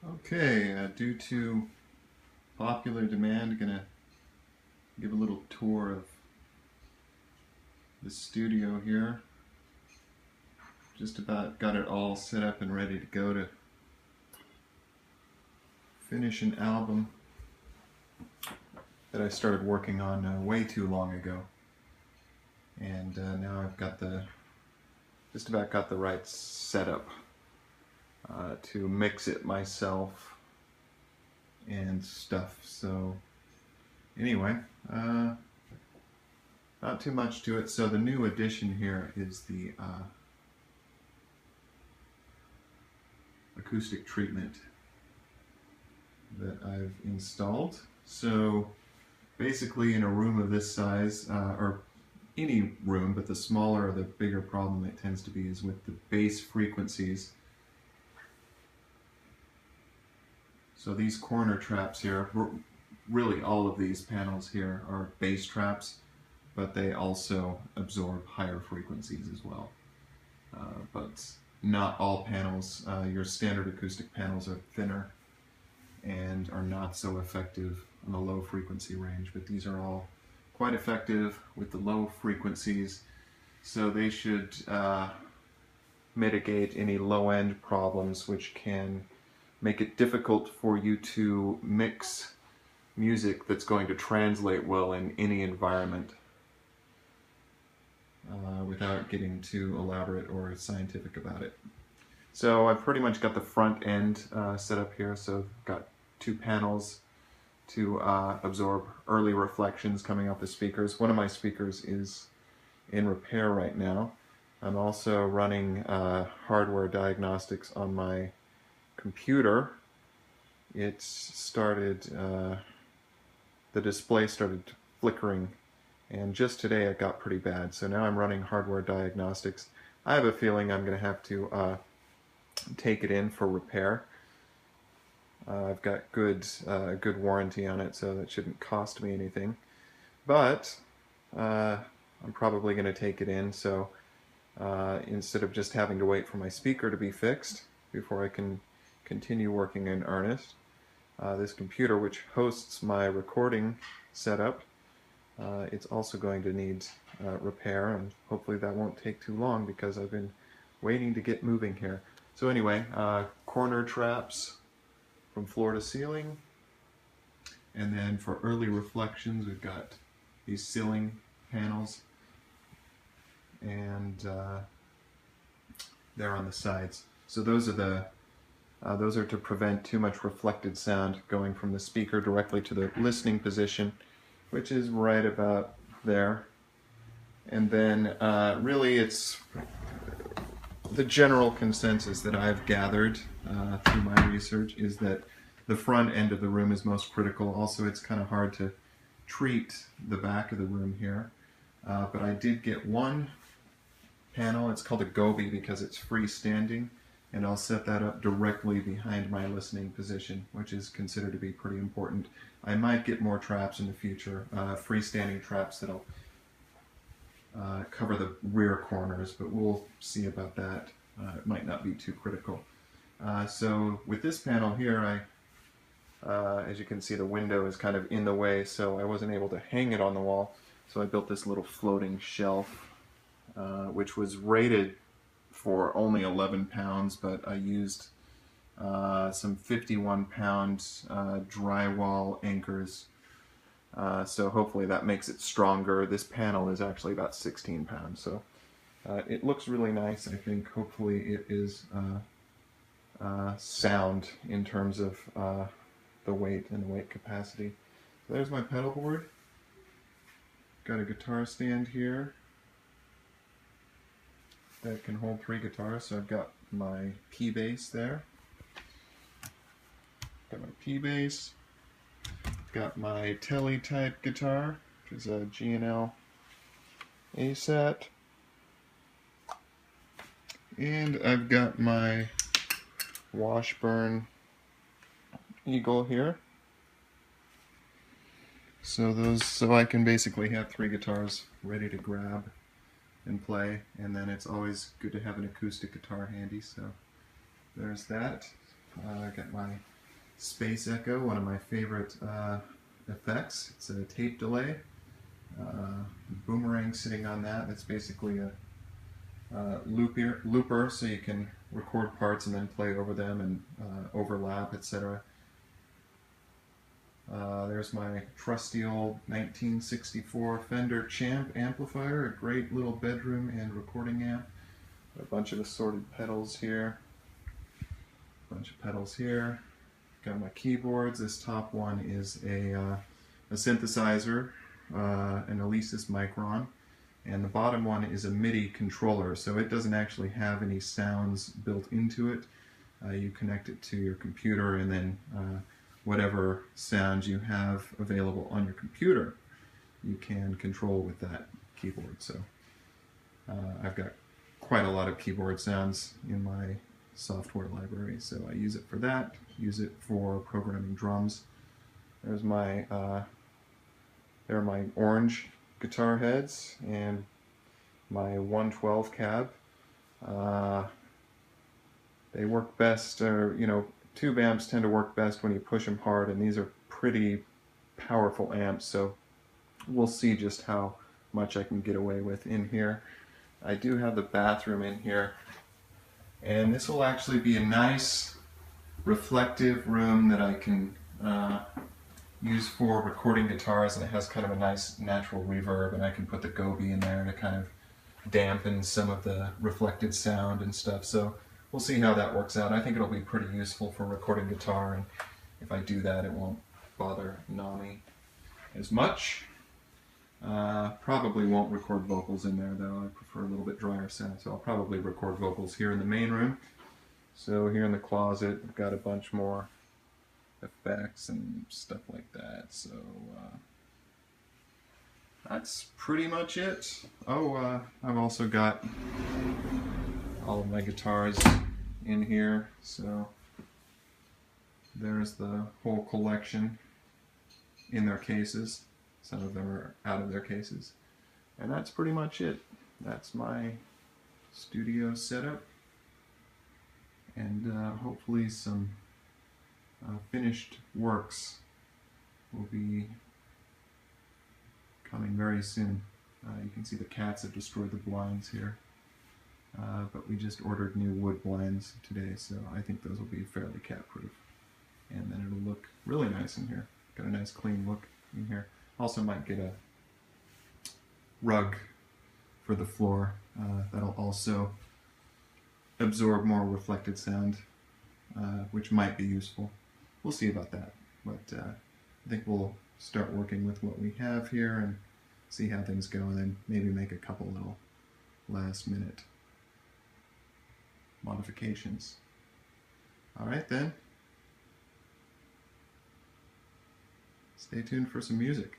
Okay, due to popular demand, I'm gonna give a little tour of the studio here. Just about got it all set up and ready to go to finish an album that I started working on way too long ago. And now I've got just about got the right setup to mix it myself and stuff. So anyway, not too much to it. So the new addition here is the acoustic treatment that I've installed. So basically in a room of this size, or any room, but the smaller or the bigger problem it tends to be is with the bass frequencies. So these corner traps here, really all of these panels here are bass traps, but they also absorb higher frequencies as well. But not all panels, your standard acoustic panels are thinner and are not so effective on the low frequency range, but these are all quite effective with the low frequencies, so they should mitigate any low-end problems which can make it difficult for you to mix music that's going to translate well in any environment without getting too elaborate or scientific about it. So I've pretty much got the front end set up here, so I've got two panels to absorb early reflections coming off the speakers. One of my speakers is in repair right now. I'm also running hardware diagnostics on my computer. It started, the display started flickering, and just today it got pretty bad. So now I'm running hardware diagnostics. I have a feeling I'm going to have to take it in for repair. I've got good warranty on it, so that shouldn't cost me anything. But I'm probably going to take it in, so instead of just having to wait for my speaker to be fixed before I can continue working in earnest, this computer, which hosts my recording setup, it's also going to need repair, and hopefully that won't take too long because I've been waiting to get moving here. So anyway, corner traps from floor to ceiling, and then for early reflections we've got these ceiling panels, and they're on the sides. So those are to prevent too much reflected sound going from the speaker directly to the listening position, which is right about there. And then really it's the general consensus that I've gathered through my research is that the front end of the room is most critical. Also, it's kind of hard to treat the back of the room here. But I did get one panel. It's called a goby because it's freestanding, and I'll set that up directly behind my listening position, which is considered to be pretty important. I might get more traps in the future, freestanding traps that'll cover the rear corners, but we'll see about that. It might not be too critical. So with this panel here, as you can see, the window is kind of in the way, so I wasn't able to hang it on the wall. So I built this little floating shelf, which was rated for only 11 pounds, but I used some 51-pound drywall anchors. So hopefully that makes it stronger. This panel is actually about 16 pounds, so it looks really nice. I think hopefully it is sound in terms of the weight and the weight capacity. So there's my pedal board. Got a guitar stand here that can hold 3 guitars, so I've got my P bass there. Got my P bass. Got my Telly type guitar, which is a G&L A set. And I've got my Washburn Eagle here. So I can basically have 3 guitars ready to grab and play, and then it's always good to have an acoustic guitar handy, so there's that. I got my Space Echo, one of my favorite effects. It's a tape delay. Boomerang sitting on that. That's basically a looper, so you can record parts and then play over them and overlap, etc. There's my trusty old 1964 Fender Champ amplifier, a great little bedroom and recording amp. A bunch of assorted pedals here. A bunch of pedals here. Got my keyboards. This top one is a synthesizer, an Alesis Micron, and the bottom one is a MIDI controller, so it doesn't actually have any sounds built into it. You connect it to your computer, and then whatever sounds you have available on your computer, you can control with that keyboard. So I've got quite a lot of keyboard sounds in my software library, so I use it for that, use it for programming drums. There's my, there are my orange guitar heads and my 112 cab. They work best, or tube amps tend to work best when you push them hard, and these are pretty powerful amps, so we'll see just how much I can get away with in here. I do have the bathroom in here, and this will actually be a nice reflective room that I can use for recording guitars, and it has kind of a nice natural reverb, and I can put the goby in there to kind of dampen some of the reflected sound and stuff. So we'll see how that works out. I think it'll be pretty useful for recording guitar, and if I do that, it won't bother Nami as much. Probably won't record vocals in there, though. I prefer a little bit drier sound, so I'll probably record vocals here in the main room. So here in the closet, I've got a bunch more effects and stuff like that. So that's pretty much it. Oh, I've also got all of my guitars in here, so there's the whole collection in their cases. Some of them are out of their cases. And that's pretty much it. That's my studio setup. And hopefully some finished works will be coming very soon. You can see the cats have destroyed the blinds here. But we just ordered new wood blinds today, so I think those will be fairly cat-proof. And then it'll look really nice in here. Got a nice clean look in here. Also might get a rug for the floor. That'll also absorb more reflected sound, which might be useful. We'll see about that. But I think we'll start working with what we have here and see how things go, and then maybe make a couple little last-minute modifications. Alright then. Stay tuned for some music.